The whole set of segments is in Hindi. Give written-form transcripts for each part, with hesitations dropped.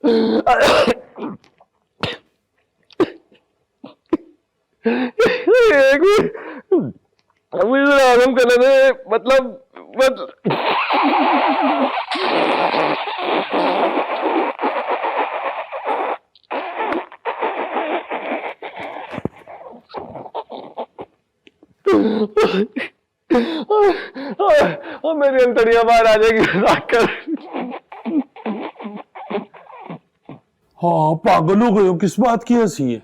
एक मुझे आराम करने दे, मतलब और मेरी अंतड़ियां बाहर आ जाएगी कर। हाँ पागल हो गए हो, किस बात की हंसी है?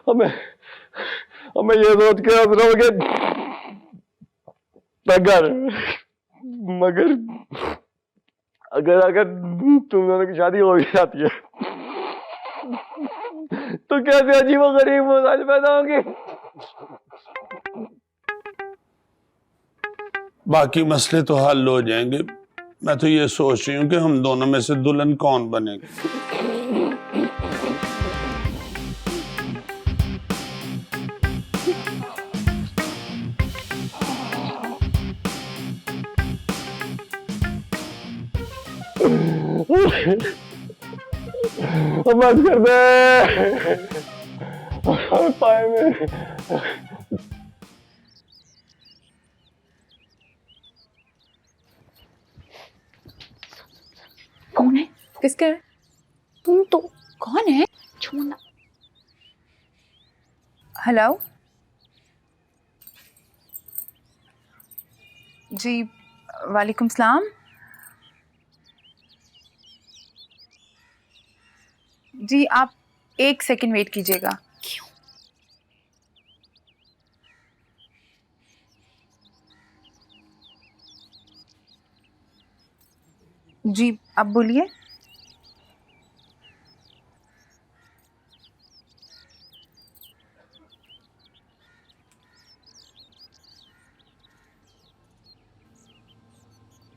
हमें ये सोच के हंस रहा हूँ कि मगर अगर अगर तुम दोनों की शादी हो जाती है तो कैसे अजीब और गरीब मसाइल पैदा होंगे। बाकी मसले तो हल हो जाएंगे। मैं तो ये सोच रही हूँ कि हम दोनों में से दुल्हन कौन बनेगा। बंद कर दे पाए में। कौन है? किसका है? तुम तो कौन है? छूना। हेलो जी, वालेकुम सलाम जी। आप 1 सेकंड वेट कीजिएगा। क्यों? जी आप बोलिए।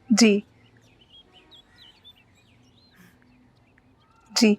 जी जी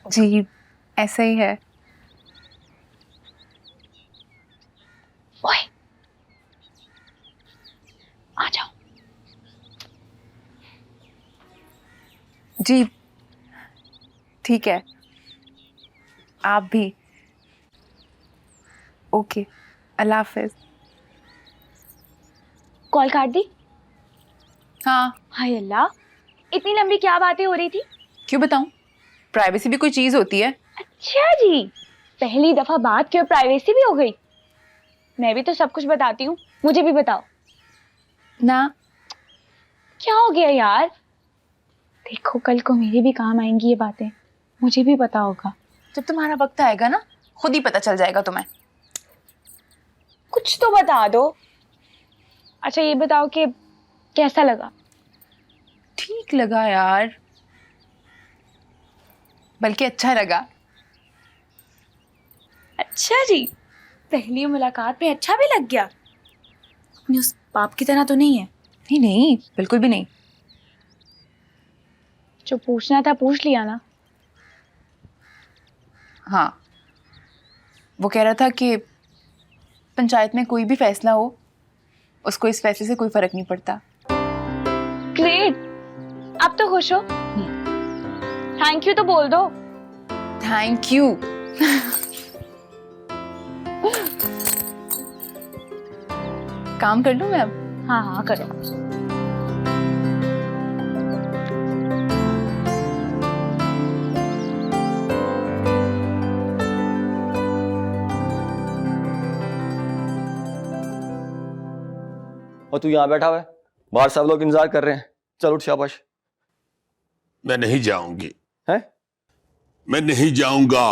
जी ऐसा ही है। ओए आ जाओ। जी ठीक है, आप भी। ओके, अल्लाह हाफिज। कॉल काट दी? हाँ। हाय अल्लाह, इतनी लंबी क्या बातें हो रही थी? क्यों बताऊं? प्राइवेसी भी कोई चीज होती है। अच्छा जी, पहली दफा बात की और प्राइवेसी भी हो गई। मैं भी तो सब कुछ बताती हूँ, मुझे भी बताओ ना। क्या हो गया यार? देखो कल को मेरे भी काम आएंगी ये बातें, मुझे भी पता होगा। जब तुम्हारा वक्त आएगा ना, खुद ही पता चल जाएगा तुम्हें। कुछ तो बता दो। अच्छा ये बताओ कि कैसा लगा? ठीक लगा यार, बल्कि अच्छा लगा। अच्छा जी, पहली मुलाकात में अच्छा भी लग गया? अपनी उस बाप की तरह तो नहीं है? नहीं नहीं, बिल्कुल भी नहीं। जो पूछना था पूछ लिया ना? हाँ, वो कह रहा था कि पंचायत में कोई भी फैसला हो, उसको इस फैसले से कोई फर्क नहीं पड़ता। ग्रेट, अब तो खुश हो? थैंक यू तो बोल दो। Thank you. काम कर लूं मैं अब? हाँ हाँ करो। और तू यहाँ बैठा हुआ है, बाहर सब लोग इंतजार कर रहे हैं। चल उठ, शाबाश। मैं नहीं जाऊंगी, है? मैं नहीं जाऊंगा।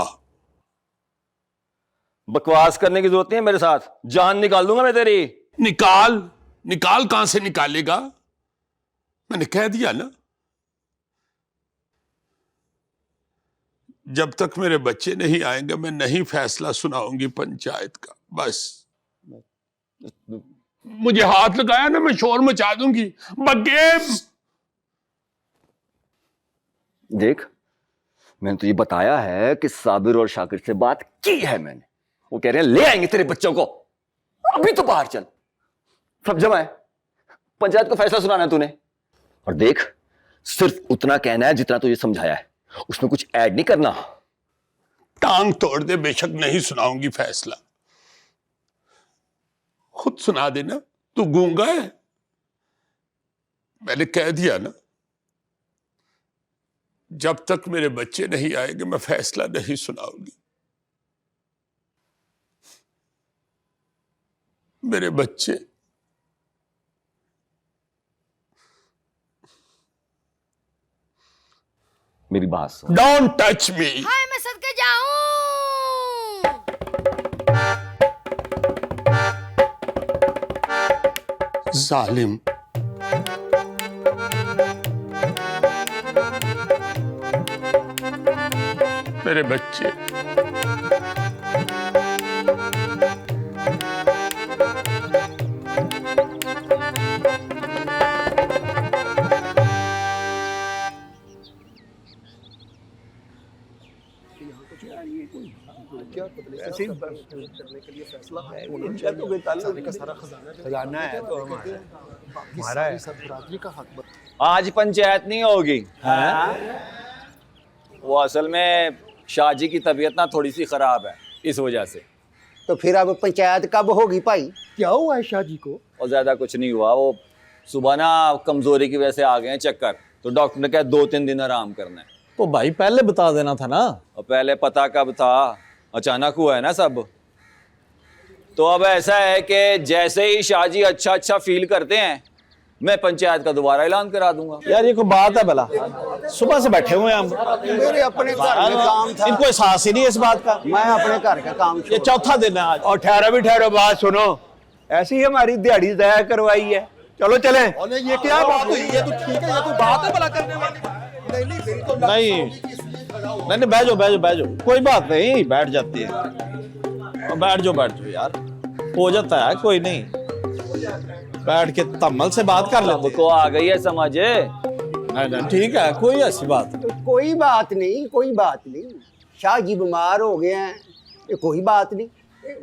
बकवास करने की जरूरत नहीं है मेरे साथ, जान निकाल दूंगा मैं तेरी। निकाल निकाल, कहां से निकालेगा? मैंने कह दिया ना, जब तक मेरे बच्चे नहीं आएंगे मैं नहीं फैसला सुनाऊंगी पंचायत का। बस मुझे हाथ लगाया ना, मैं शोर मचा दूंगी। बगेम देख, मैंने तुझे बताया है कि साबिर और शाकिर से बात की है मैंने। वो कह रहे हैं ले आएंगे तेरे बच्चों को, अभी तो बाहर चल। सब जमा है, पंचायत को फैसला सुनाना है तूने। और देख, सिर्फ उतना कहना है जितना तुझे समझाया है, उसमें कुछ ऐड नहीं करना। टांग तोड़ दे, बेशक नहीं सुनाऊंगी फैसला। खुद सुना देना, तू गूंगा है। मैंने कह दिया ना, जब तक मेरे बच्चे नहीं आएंगे मैं फैसला नहीं सुनाऊंगी। मेरे बच्चे मेरी बात सुन। Don't touch me. हाय मैं सदके जाऊं। जालिम, मेरे बच्चे आज पंचायत नहीं होगी। वो असल में शाहजी की तबीयत ना थोड़ी सी खराब है, इस वजह से। तो फिर अब पंचायत कब होगी भाई? क्या हुआ है शाहजी को? और ज्यादा कुछ नहीं हुआ, वो सुबह ना कमजोरी की वजह से आ गए हैं चक्कर, तो डॉक्टर ने कहा 2-3 दिन आराम करना है। तो भाई पहले बता देना था ना। और पहले पता कब था, अचानक हुआ है ना सब। तो अब ऐसा है कि जैसे ही शाहजी अच्छा फील करते हैं, मैं पंचायत का दोबारा ऐलान करा दूंगा। यार ये कोई बात है भला? सुबह से बैठे हुए हैं हम। मेरे अपने घर में काम था, इनको एहसास ही नहीं है इस बात का। मैं अपने घर का काम ये चौथा दिन है आज। और ठहरो, बात सुनो। ऐसी ही हमारी दिहाड़ी तय करवाई है, चलो चलें। ये क्या बात हुई? ये तो ठीक है, ये तो बात है भला करने वाली। नहीं बैठ जाओ, कोई बात नहीं, बैठ जाती है। बैठ जाओ यार, हो जाता है, कोई नहीं। बैठ के तम्मल से बात कर लेते सबको आ गई है समझ। नहीं ठीक है, कोई ऐसी बात तो कोई बात नहीं। शाहजी बीमार हो गए हैं, ये कोई बात नहीं।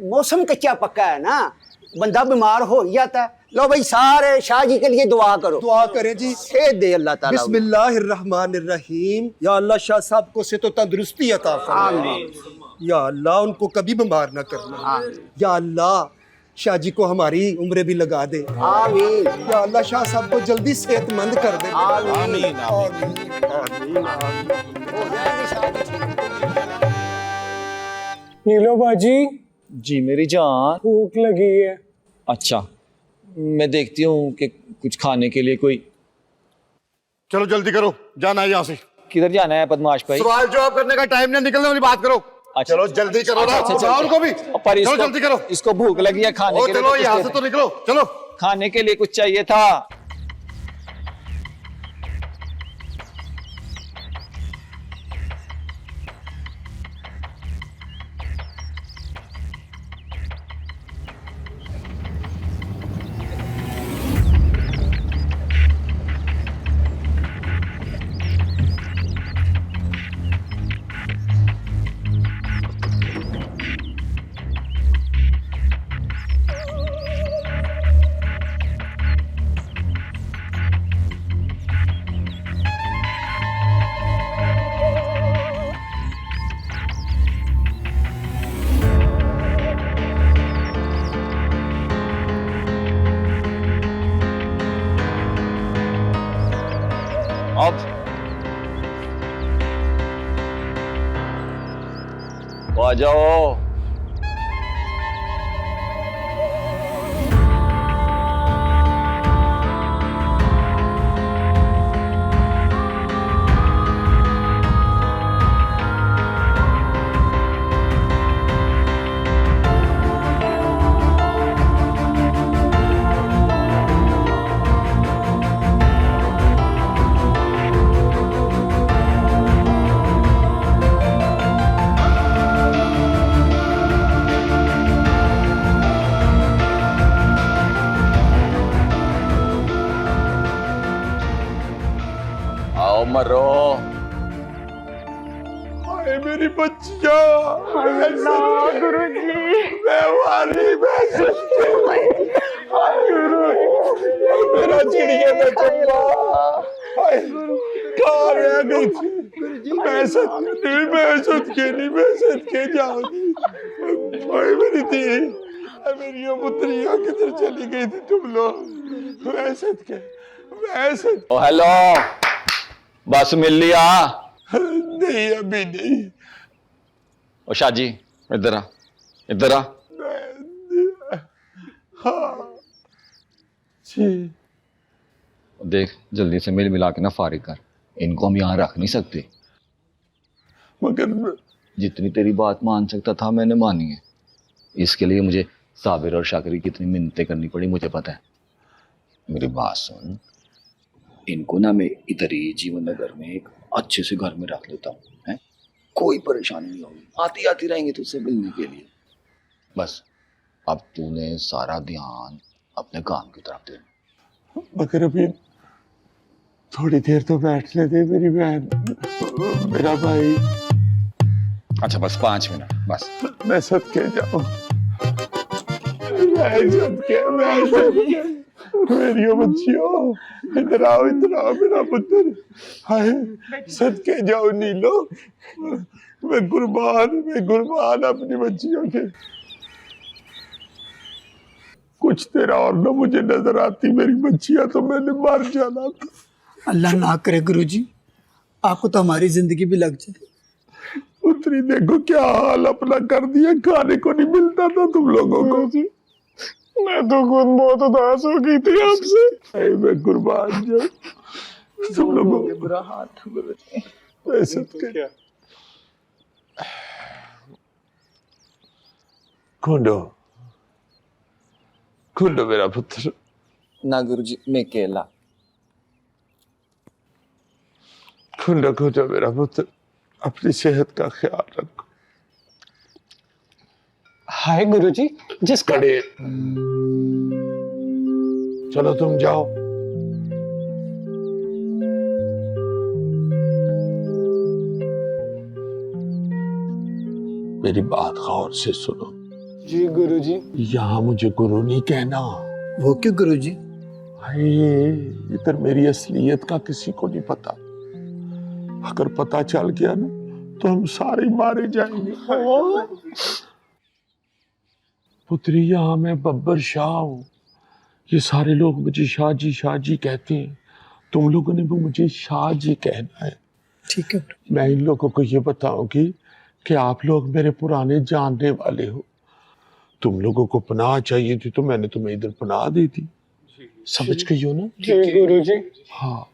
मौसम कच्चा पक्का है ना, बंदा बीमार हो ही जाता है। लो भाई सारे शाहजी के लिए दुआ करो। दुआ करें जी। सेहत दे अल्लाह ताला। बिस्मिल्लाहिर्रहमानिर्रहीम। या अल्लाह शाह साहब को से तो तंदुरुस्ती अता फरमा। या अल्लाह उनको कभी बीमार ना करना। या अल्लाह शाहजी को हमारी उम्र भी लगा दे। आमीन। या अल्लाह शाह साहब को जल्दी सेहतमंद कर दे। आमीन। नीलो बाजी, जी मेरी जान, भूख लगी है। अच्छा मैं देखती हूँ कि कुछ खाने के लिए कोई। चलो जल्दी करो, जाना है यहाँ से। किधर जाना है बदमाश भाई? सवाल जवाब करने का टाइम नहीं, निकलने वाली बात करो। अच्छा, चलो जल्दी करो ना। अच्छा, उनको भी पर चलो जल्दी करो। इसको भूख लगी है, खाने के लिए चलो कुछ यहाँ दे से दे। तो निकलो, चलो। खाने के लिए कुछ चाहिए था। अब आ जाओ। मरो। हाय मेरी बच्चियां, गुरुजी मैं वाली मेरा चिड़िया का चम्मा कहाँ रह गई थी? मैं सदके जाऊंगी। हाय मेरी थी, मेरी ये पुत्रियां किधर चली गई थी तुम लोग? मैं सदके ओ हेलो, बस मिल लिया? नहीं अभी नहीं। ओ शाहजी इधर आ, इधर आ। हाँ जी। देख जल्दी से मिल मिला के ना फारिग कर, इनको हम यहाँ रख नहीं सकते। मगर जितनी तेरी बात मान सकता था मैंने मानी है। इसके लिए मुझे साबिर और शाकिर की कितनी मिन्नतें करनी पड़ी मुझे पता है। मेरी बात सुन, इनको ना मैं इधर ही जीवन नगर में एक अच्छे से घर में रख लेता हूँ, है? कोई परेशानी नहीं होगी, आती आती रहेंगे तुझसे मिलने के लिए। बस अब तूने सारा ध्यान अपने काम की तरफ दे। मगर अभी थोड़ी देर तो बैठने दे मेरी बहन, मेरा भाई। अच्छा बस 5 मिनट बस। मैं सदके जाऊं, मेरी बच्चियों, इधर आओ मेरा पुत्र। हाय सदके जाओ नीलो, मैं कुर्बान अपनी बच्चियों के। कुछ देर और ना मुझे नजर आती मेरी बच्चियां तो मैंने मर जाना था। अल्लाह ना करे गुरुजी, आपको तो हमारी जिंदगी भी लग जाए। पुत्री देखो क्या हाल अपना कर दिया, खाने को नहीं मिलता था तुम लोगों को। मैं तो खुद बहुत उदास हो गई थी आपसे। मैं कुर्बान जाऊं तुम लोगों के बुरा हाथ ऐसा क्या। खुंडो मेरा पुत्र। ना गुरुजी मैं अकेला। खुंडो मेरा पुत्र, अपनी सेहत का ख्याल रखो। हाय गुरुजी, जिस कड़े चलो तुम जाओ। मेरी बात गौर से सुनो। जी गुरुजी। यहाँ मुझे गुरु नहीं कहना। वो क्यों गुरुजी? इधर मेरी असलियत का किसी को नहीं पता। अगर पता चल गया ना तो हम सारे मारे जाएंगे। पुत्री यहाँ मैं बब्बर शाह हूँ। ये सारे लोग मुझे शाह जी कहते हैं। तुम लोगों ने भी मुझे शाह जी कहना है। ठीक है। मैं इन लोगों को ये बताऊंगी कि आप लोग मेरे पुराने जानने वाले हो। तुम लोगों को पनाह चाहिए थी तो मैंने तुम्हें इधर पनाह दी थी। समझ गई हो ना? जी गुरुजी। हाँ।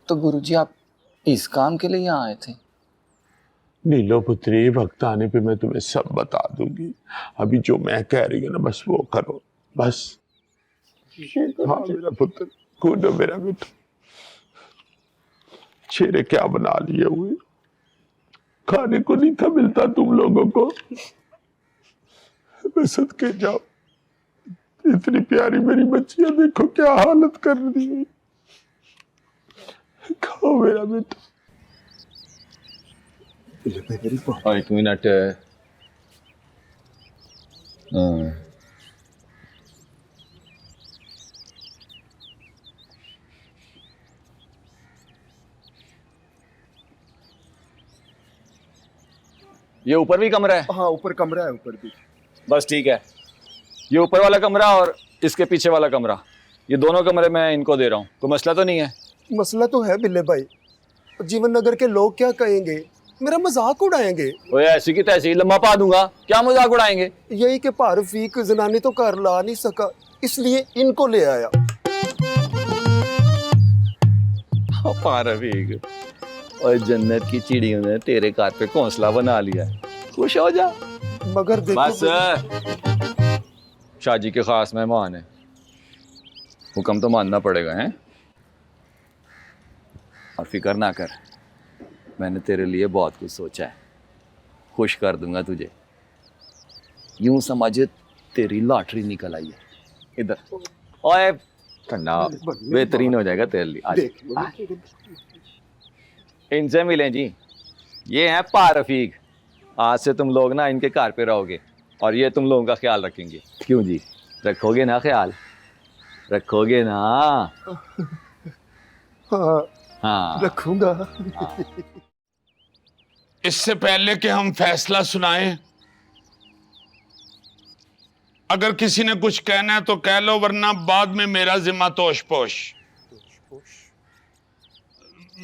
तो गुरुजी आप इस काम के लिए यहाँ आए थे? नीलो पुत्री, वक्त आने पे मैं तुम्हें सब बता दूंगी। अभी जो मैं कह रही हूँ ना बस वो करो, बस। हाँ मेरा पुत्र, कूदो मेरा बेटा। चेहरे क्या बना लिए हुए, खाने को नहीं था मिलता तुम लोगों को। मैं सदके जाओ, इतनी प्यारी मेरी बच्चियां देखो क्या हालत कर रही है। खाओ मेरा बेटा। एक मिनट। ये ऊपर भी कमरा है? हाँ ऊपर कमरा है, ऊपर भी। बस ठीक है। ये ऊपर वाला कमरा और इसके पीछे वाला कमरा, ये दोनों कमरे मैं इनको दे रहा हूँ। कोई मसला तो नहीं है? मसला तो है बिल्ले भाई, जीवन नगर के लोग क्या कहेंगे, मेरा मजाक उड़ाएंगे। ओए ऐसी की तैसी लम्बा पा दूंगा, क्या मजाक उड़ाएंगे? यही के पारफीक जनानी तो घर ला नहीं सका, इसलिए इनको ले आया। पारफीक, और जन्नत की चिड़ियों ने तेरे घर पे घोंसला बना लिया है, खुश हो जा। मगर देखो बस शाहजी के खास मेहमान है, हुक्म तो मानना पड़ेगा। हैं और फिक्र ना कर, मैंने तेरे लिए बहुत कुछ सोचा है, खुश कर दूंगा तुझे। यूं समझ तेरी लॉटरी निकल आई है। इधर ओए ठंडा बेहतरीन हो जाएगा तेरे लिए। आज इनसे मिलें जी, ये हैं पा रफीक। आज से तुम लोग ना इनके घर पे रहोगे और ये तुम लोगों का ख्याल रखेंगे। क्यों जी, रखोगे ना ख्याल? रखोगे ना? हाँ रखूंगा। इससे पहले कि हम फैसला सुनाएं, अगर किसी ने कुछ कहना है तो कह लो, वरना बाद में मेरा जिम्मा तोश पोश।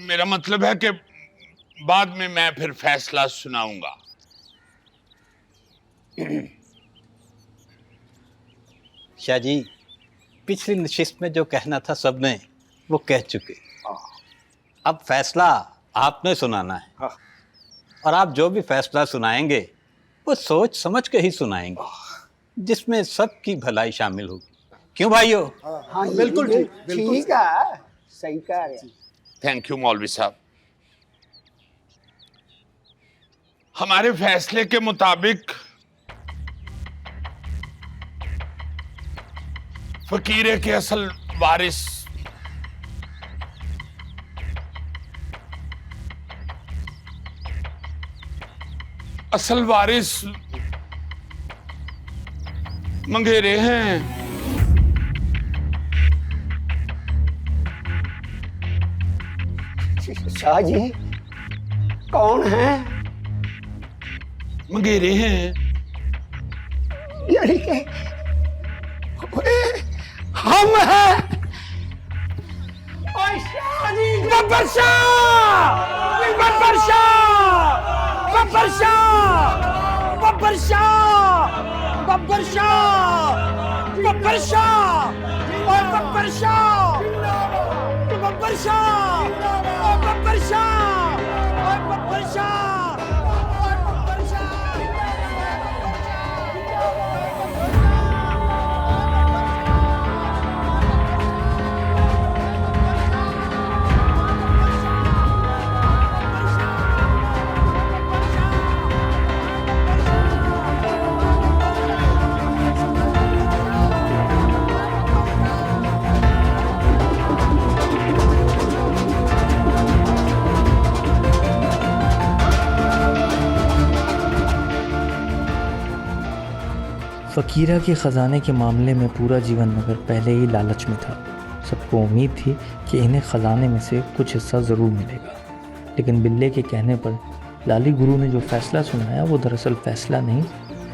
मेरा मतलब है कि बाद में मैं फिर फैसला सुनाऊंगा। शाह जी, पिछली नशिस्त में जो कहना था सबने वो कह चुके। अब फैसला आपने सुनाना है, और आप जो भी फैसला सुनाएंगे वो सोच समझ के ही सुनाएंगे, जिसमें सबकी भलाई शामिल होगी। क्यों भाइयों? हाँ बिल्कुल ठीक है, सही कह रहे हैं। थैंक यू मौलवी साहब। हमारे फैसले के मुताबिक फकीरे के असल वारिस मंगेरे हैं। शाह जी कौन है? मंगेरे हैं। यानी कि हम हैं। शाह जी, गब्बर शाह, गब्बर शाह, गब्बर शाह, गब्बर शाह, गब्बर शाह, गब्बर शाह, और गब्बर शाह, गब्बर शाह, और गब्बर शाह, और गब्बर शाह, और गब्बर शाह। फ़कीरा के ख़जाने के मामले में पूरा जीवन नगर पहले ही लालच में था। सबको उम्मीद थी कि इन्हें ख़जाने में से कुछ हिस्सा ज़रूर मिलेगा, लेकिन बिल्ले के कहने पर लाली गुरु ने जो फ़ैसला सुनाया वो दरअसल फ़ैसला नहीं,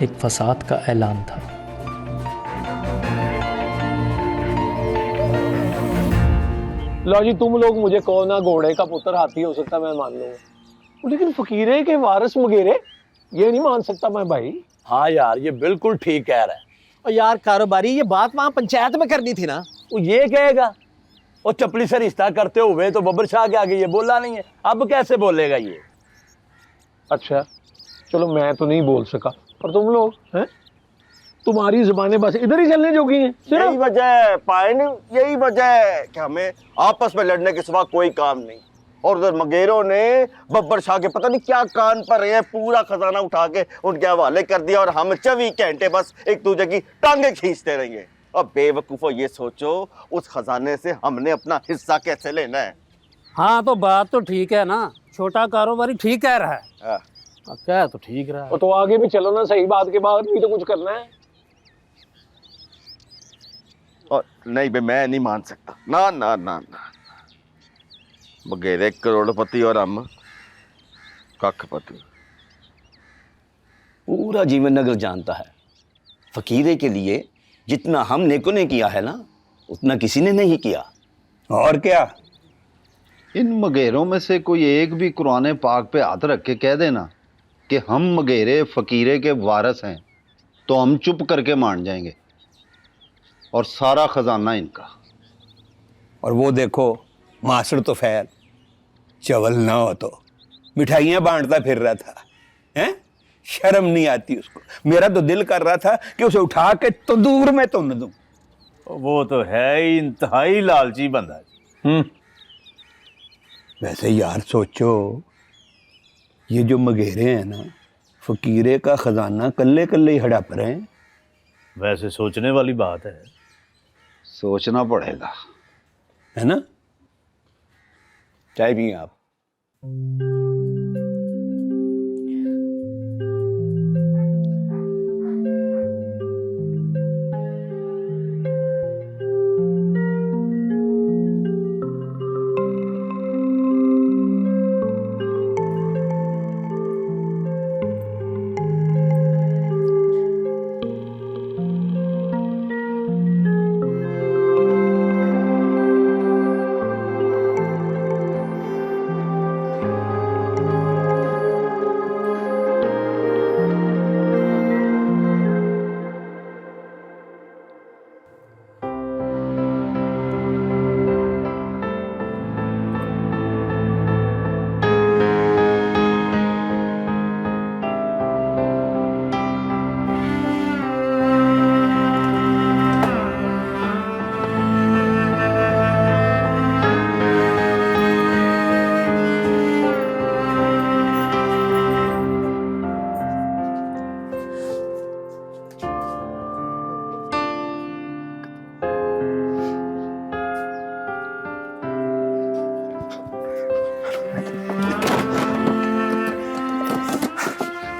एक फसाद का ऐलान था। लो जी, तुम लोग मुझे कहो ना, घोड़े का पुत्र हाथी हो सकता मैं मान लूंगा, लेकिन फकीरे के वारिस मुगेरे ये नहीं मान सकता मैं भाई। हाँ यार, ये बिल्कुल ठीक कह रहा है। और यार कारोबारी, ये बात वहां पंचायत में करनी थी ना। वो ये कहेगा, और चपली से रिश्ता करते हुए तो बब्बर शाह के आगे ये बोला नहीं है, अब कैसे बोलेगा ये? अच्छा चलो, मैं तो नहीं बोल सका, पर तुम लोग हैं, तुम्हारी जुबानें बस इधर ही चलने जोगी हैं। यही वजह है पाइन, यही वजह है कि हमें आपस में लड़ने के सिवा कोई काम नहीं। और उधर मगेरों ने बब्बर शाह के पता नहीं क्या कान पर रहे, पूरा खजाना उठा के उनके हवाले कर दिया, और हम 24 घंटे बस एक दूसरे की टांगे खींचते रहेंगे। और बेवकूफो, ये सोचो उस खजाने से हमने अपना हिस्सा कैसे लेना है। हाँ तो बात तो ठीक है ना, छोटा कारोबारी ठीक कह रहा है। क्या तो ठीक रहा है। तो आगे भी चलो ना, सही बात के बाद भी तो कुछ करना है। और नहीं बे, मैं नहीं मान सकता, ना ना ना ना। बगैर करोड़पति और हम कखपति। पूरा जीवन नगर जानता है, फकीरे के लिए जितना हम नेको ने किया है ना, उतना किसी ने नहीं किया। और क्या? इन मगेरों में से कोई एक भी कुरान पाक पे हाथ रख के कह देना कि हम मगेरे फकीरे के वारिस हैं, तो हम चुप करके मान जाएंगे, और सारा खजाना इनका। और वो देखो, मास्टर तो फैल चवल ना हो तो मिठाइयाँ बांटता फिर रहा था, हैं? शर्म नहीं आती उसको। मेरा तो दिल कर रहा था कि उसे उठा के तंदूर में तुन दूं। वो तो है ही इंतहाई लालची बंदा। वैसे यार सोचो, ये जो मगेरे हैं ना, फकीरे का खजाना कल्ले कल्ले ही हड़प रहे हैं। वैसे सोचने वाली बात है। सोचना पड़ेगा, है ना? चाय पिए आप?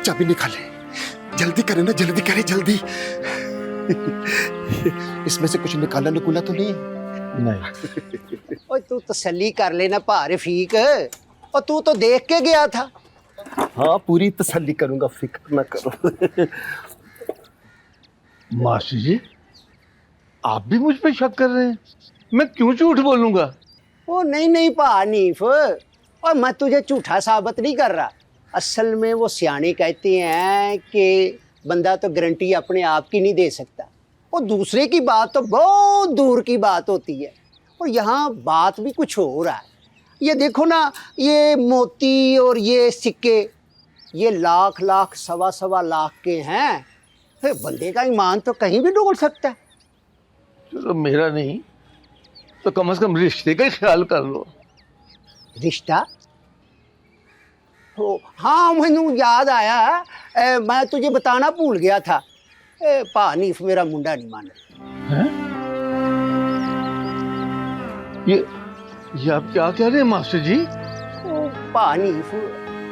चाबी निकाले, जल्दी करे ना, जल्दी करे, जल्दी। इसमें से कुछ निकाला निकुला तो नहीं? नहीं। ओए तू तसल्ली कर लेना भा रफीक, और तू तो देख के गया था। हाँ, पूरी तसल्ली करूंगा, फिक्र ना करो। मास्टर जी, आप भी मुझ पे शक कर रहे हैं? मैं क्यों झूठ बोलूंगा? ओ नहीं नहीं भा हनीफ, और मैं तुझे झूठा साबित नहीं कर रहा। असल में वो सियाने कहते हैं कि बंदा तो गारंटी अपने आप की नहीं दे सकता, और दूसरे की बात तो बहुत दूर की बात होती है। और यहाँ बात भी कुछ हो रहा है। ये देखो ना, ये मोती और ये सिक्के, ये लाख लाख सवा सवा लाख के हैं। फिर बंदे का ईमान तो कहीं भी डोल सकता है। चलो मेरा नहीं तो कम से कम रिश्ते का ख्याल कर लो। रिश्ता? हो हाँ, मैनू याद आया, मैं तुझे बताना भूल गया था। भा हनीफ मेरा मुंडा नहीं मान रहा। ये आप क्या कह रहे हैं मास्टर जी? भा हनीफ,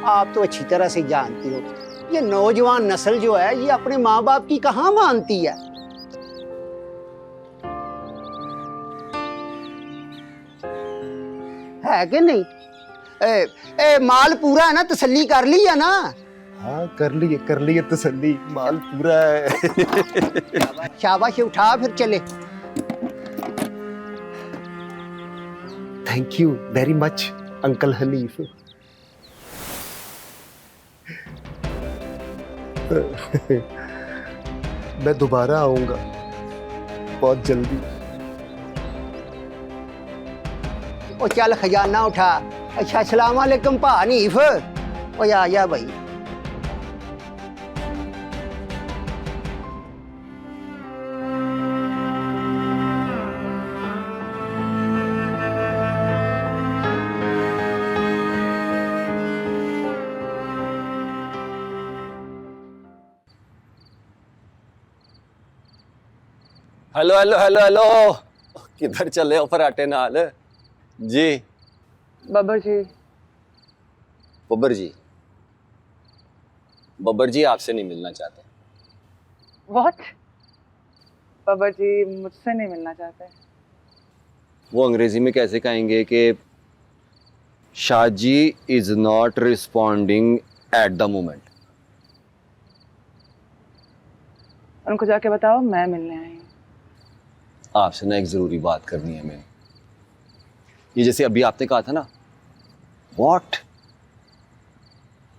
आप तो अच्छी तरह से जानते हो, ये नौजवान नस्ल जो है ये अपने माँ बाप की कहाँ मानती है कि नहीं? माल पूरा है ना, तसल्ली कर ली है ना? हाँ, कर लिए तसल्ली, माल पूरा है। शाबाश, उठा फिर चले। Thank you very much uncle Hanif. मैं दोबारा आऊंगा बहुत जल्दी। ओ चल खजाना उठा। अच्छा, अस्सलाम वालेकुम भा हनीफ। ओ आ भाई। हेलो हेलो हेलो हेलो, किधर चले हो फराटे नाल जी? बब्बर जी। बब्बर जी आपसे नहीं मिलना चाहते। व्हाट? बब्बर जी मुझसे नहीं मिलना चाहते? वो अंग्रेजी में कैसे कहेंगे कि Shahji is not responding at the moment? उनको जाके बताओ मैं मिलने आई हूँ। आपसे ना एक जरूरी बात करनी है मैंने। ये जैसे अभी आपने कहा था ना, व्हाट,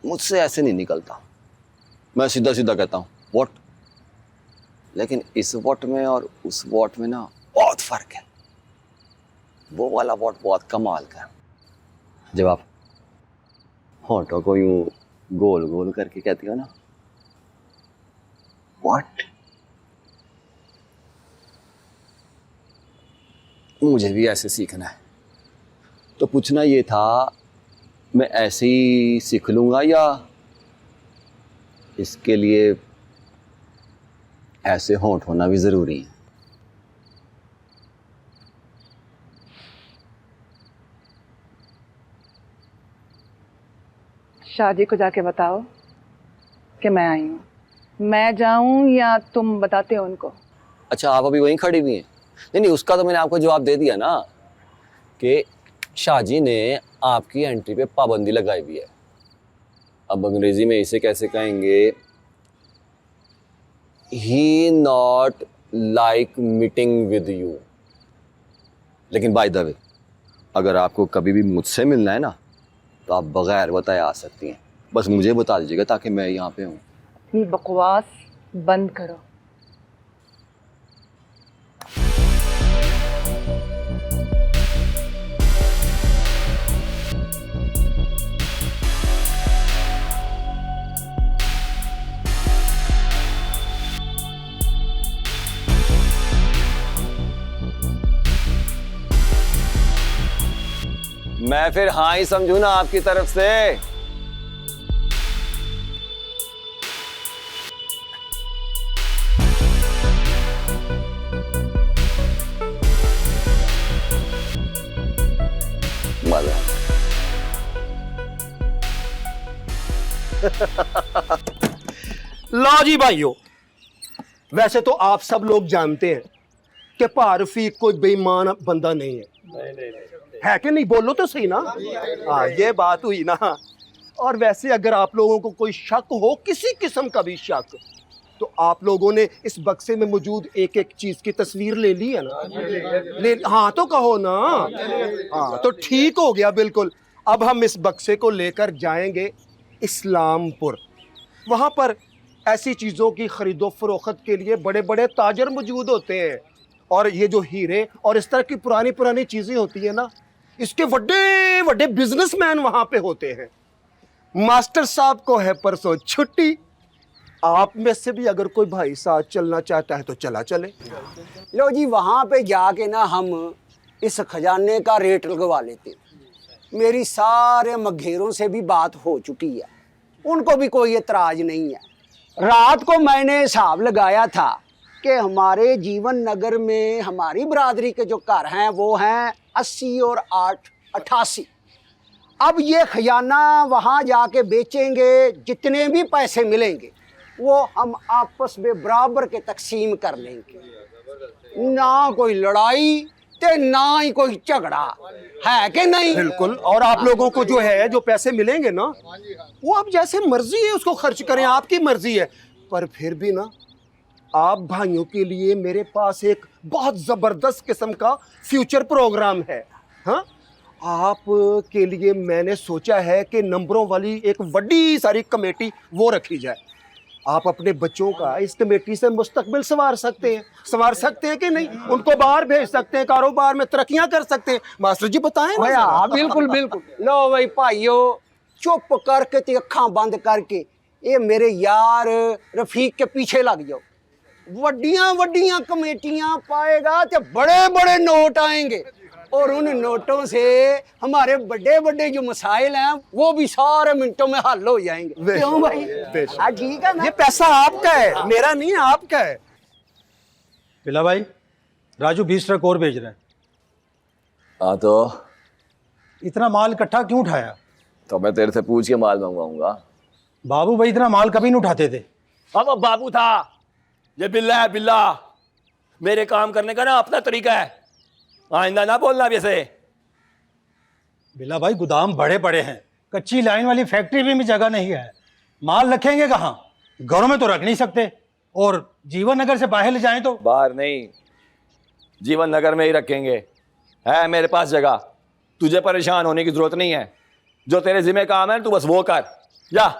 मुझसे ऐसे नहीं निकलता, मैं सीधा सीधा कहता हूँ व्हाट। लेकिन इस व्हाट में और उस व्हाट में ना बहुत फर्क है। वो वाला व्हाट बहुत कमाल का है, जब आप होठों को यूं गोल गोल करके कहती हो ना व्हाट। मुझे भी ऐसे सीखना है। तो पूछना ये था, मैं ऐसे ही सीख लूंगा या इसके लिए ऐसे होंठ होना भी जरूरी है? शादी को जाके बताओ कि मैं आई हूँ। मैं जाऊं या तुम बताते हो उनको? अच्छा, आप अभी वहीं खड़ी हुई हैं? नहीं, उसका तो मैंने आपको जवाब दे दिया ना कि शाहजी ने आपकी एंट्री पे पाबंदी लगाई हुई है। अब अंग्रेजी में इसे कैसे कहेंगे? He not like meeting with you. लेकिन बाय द वे, अगर आपको कभी भी मुझसे मिलना है ना तो आप बगैर बताए आ सकती हैं। बस मुझे बता दीजिएगा ताकि मैं यहाँ पे हूँ। अपनी बकवास बंद करो। मैं फिर हाँ ही समझू ना आपकी तरफ से? मजा। लो जी भाइयों, वैसे तो आप सब लोग जानते हैं कि रफीक कोई बेईमान बंदा नहीं है कि नहीं? बोलो तो सही ना। हाँ, ये बात हुई ना। और वैसे अगर आप लोगों को कोई शक हो, किसी किस्म का भी शक, तो आप लोगों ने इस बक्से में मौजूद एक एक चीज की तस्वीर ले ली है ना? हाँ तो कहो ना। हाँ तो ठीक हो गया, बिल्कुल। अब हम इस बक्से को लेकर जाएंगे इस्लामपुर। वहां पर ऐसी चीजों की खरीदो फरोख्त के लिए बड़े बड़े ताजर मौजूद होते हैं, और ये जो हीरे और इस तरह की पुरानी पुरानी चीजें होती है ना, इसके बड़े बड़े बिजनेसमैन वहां पे होते हैं। मास्टर साहब को है परसों छुट्टी। आप में से भी अगर कोई भाई साथ चलना चाहता है तो चला चले। लो जी, वहाँ पे जाके ना हम इस खजाने का रेट लगवा लेते हैं। मेरी सारे मघेरों से भी बात हो चुकी है, उनको भी कोई एतराज नहीं है। रात को मैंने हिसाब लगाया था कि हमारे जीवन नगर में हमारी बरादरी के जो घर हैं वो हैं 80 और 8 88। अब ये खजाना वहाँ जाके बेचेंगे, जितने भी पैसे मिलेंगे वो हम आपस में बराबर के तकसीम कर लेंगे। ना कोई लड़ाई ते ना ही कोई झगड़ा, है कि नहीं? बिल्कुल। और आप लोगों को जो है, जो पैसे मिलेंगे ना, वो आप जैसे मर्जी है उसको खर्च करें, आपकी मर्जी है। पर फिर भी ना, आप भाइयों के लिए मेरे पास एक बहुत जबरदस्त किस्म का फ्यूचर प्रोग्राम है। हाँ, आप के लिए मैंने सोचा है कि नंबरों वाली एक बड़ी सारी कमेटी वो रखी जाए। आप अपने बच्चों का इस कमेटी से मुस्तकबिल संवार सकते हैं कि नहीं? उनको बाहर भेज सकते हैं, कारोबार में तरक्कियां कर सकते हैं। मास्टर जी बताएं ना। हाँ बिल्कुल बिल्कुल। लो भाई भाइयों, चुप करके ते अखां बंद करके ये मेरे यार रफीक के पीछे लग जाओ। वड्डियां वड्डियां कमेटियां पाएगा तो बड़े बड़े नोट आएंगे, और उन नोटों से हमारे बड़े बड़े जो मसाइल हैं वो भी सारे मिनटों में हल हो जाएंगे। क्यों भाई? हाँ ठीक है ना? ये पैसा आपका है, मेरा नहीं है, आपका है। पिला भाई, राजू 20 ट्रक और भेज रहे हैं। हाँ तो इतना माल इकट्ठा क्यों उठाया? तो मैं तेरे से पूछ के माल मंगवाऊंगा। बाबू भाई इतना माल कभी नहीं उठाते थे। अब बाबू था, ये बिल्ला है बिल्ला। मेरे काम करने का ना अपना तरीका है, आइंदा ना बोलना वैसे। बिल्ला भाई, गोदाम बड़े बड़े हैं, कच्ची लाइन वाली फैक्ट्री भी में जगह नहीं है। माल रखेंगे कहाँ? घरों में तो रख नहीं सकते, और जीवन नगर से बाहर ले जाएं तो? बाहर नहीं, जीवन नगर में ही रखेंगे। है मेरे पास जगह, तुझे परेशान होने की जरूरत नहीं है। जो तेरे जिम्मे काम है तू बस वो कर, जा।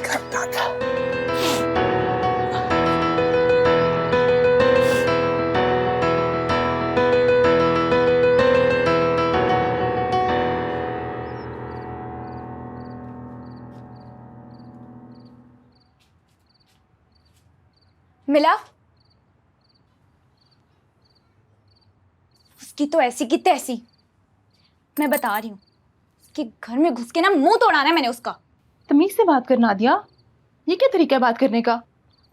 करता था। मिला? उसकी तो ऐसी की तैसी। मैं बता रही हूँ, उसके घर में घुस के ना मुंह तोड़ाना है मैंने उसका। तमीज से बात करना दिया, ये क्या तरीका है बात करने का?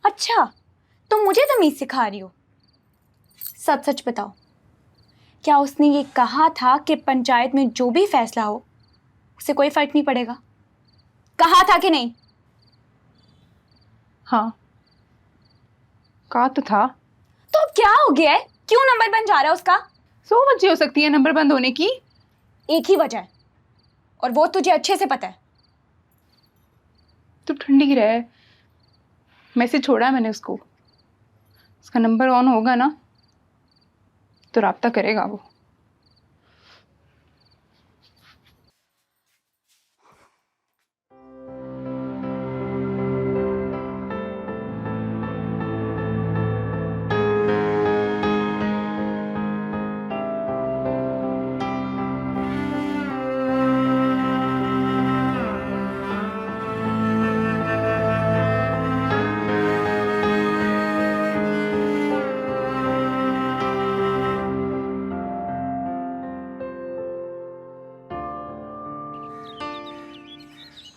अच्छा, तो मुझे तमीज सिखा रही हो? सच सच बताओ, क्या उसने ये कहा था कि पंचायत में जो भी फैसला हो उसे कोई फर्क नहीं पड़ेगा? कहा था कि नहीं? हाँ, कहा तो था। तो अब क्या हो गया है? क्यों नंबर बन जा रहा है उसका? 100 वजह हो सकती है नंबर बंद होने की। एक ही वजह है और वो तुझे अच्छे से पता है। तो ठंडी रहे, मैसेज छोड़ा है मैंने उसको। उसका नंबर ऑन होगा ना तो राब्ता करेगा वो।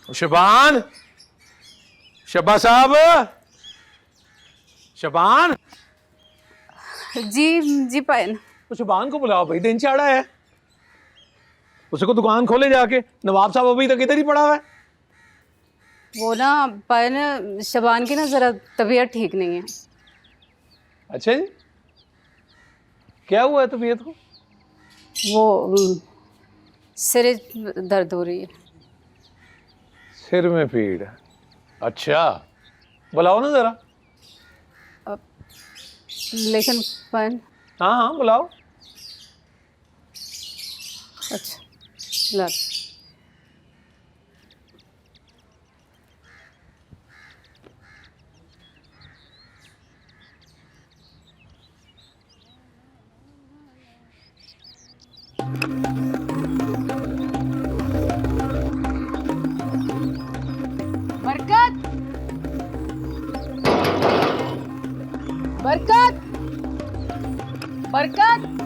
शबान, शबा साहब, शबान। जी पायन। तो शबान को बुलाओ भाई, दिन चढ़ा है। उसको दुकान खोले जाके। नवाब साहब अभी तक इधर ही पड़ा हुआ है। वो ना पायन, शबान की ना जरा तबीयत ठीक नहीं है। अच्छा जी, क्या हुआ है तबीयत को? वो सिर दर्द हो रही है। सिर में पीड़ है? अच्छा, बुलाओ ना जरा। लेकिन पायन। हाँ हाँ बुलाओ। अच्छा ला। बरकत, बरकत, बरकत।